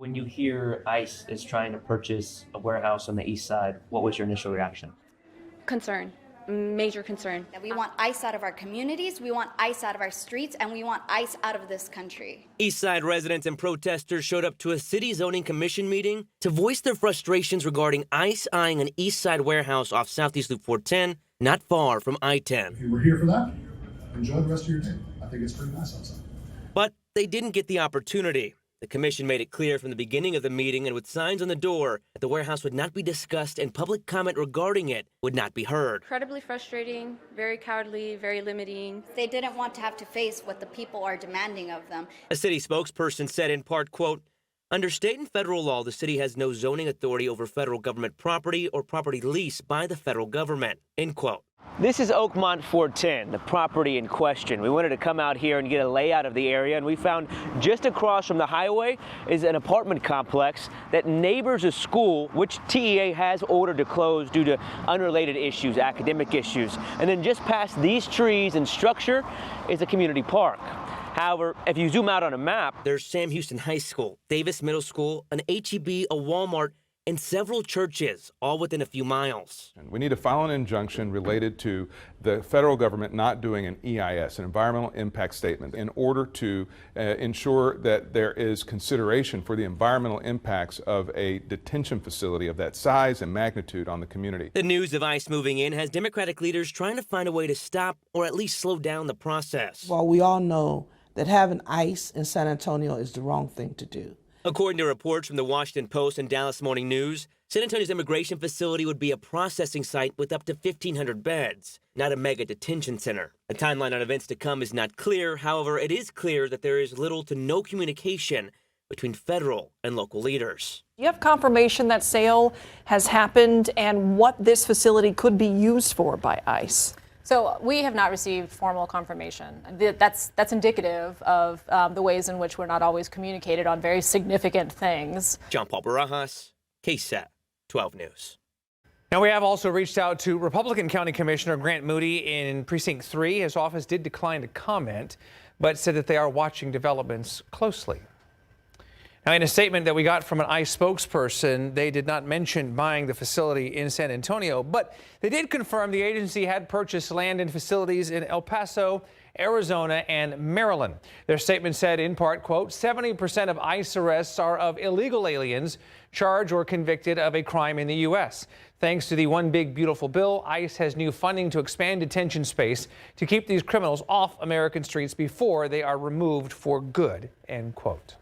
When you hear ICE is trying to purchase a warehouse on the east side, what was your initial reaction? Concern, major concern. We want ICE out of our communities, we want ICE out of our streets, and we want ICE out of this country. Eastside residents and protesters showed up to a city zoning commission meeting to voice their frustrations regarding ICE eyeing an Eastside warehouse off Southeast Loop 410, not far from I-10. If you were here for that, enjoy the rest of your day. I think it's pretty nice outside. But they didn't get the opportunity. The commission made it clear from the beginning of the meeting and with signs on the door that the warehouse would not be discussed and public comment regarding it would not be heard. Incredibly frustrating, very cowardly, very limiting. They didn't want to have to face what the people are demanding of them. A city spokesperson said in part, quote, "Under state and federal law, the city has no zoning authority over federal government property or property leased by the federal government," end quote. This is Oakmont 410, the property in question. We wanted to come out here and get a layout of the area, and we found just across from the highway is an apartment complex that neighbors a school, which TEA has ordered to close due to unrelated issues, academic issues. And then just past these trees and structure is a community park. However, if you zoom out on a map, there's Sam Houston High School, Davis Middle School, an HEB, a Walmart, and several churches, all within a few miles. We need to file an injunction related to the federal government not doing an EIS, an environmental impact statement, in order to ensure that there is consideration for the environmental impacts of a detention facility of that size and magnitude on the community. The news of ICE moving in has Democratic leaders trying to find a way to stop or at least slow down the process. Well, we all know that having ICE in San Antonio is the wrong thing to do. According to reports from the Washington Post and Dallas Morning News, San Antonio's immigration facility would be a processing site with up to 1,500 beds, not a mega detention center. The timeline on events to come is not clear. However, it is clear that there is little to no communication between federal and local leaders. Do you have confirmation that sale has happened and what this facility could be used for by ICE? So we have not received formal confirmation. That's indicative of the ways in which we're not always communicated on very significant things. John Paul Barajas, KSAT 12 News. Now, we have also reached out to Republican County Commissioner Grant Moody in Precinct 3. His office did decline to comment, but said that they are watching developments closely. Now, in a statement that we got from an ICE spokesperson, they did not mention buying the facility in San Antonio, but they did confirm the agency had purchased land and facilities in El Paso, Arizona, and Maryland. Their statement said, in part, quote, 70% of ICE arrests are of illegal aliens charged or convicted of a crime in the U.S. Thanks to the One Big Beautiful Bill, ICE has new funding to expand detention space to keep these criminals off American streets before they are removed for good, end quote.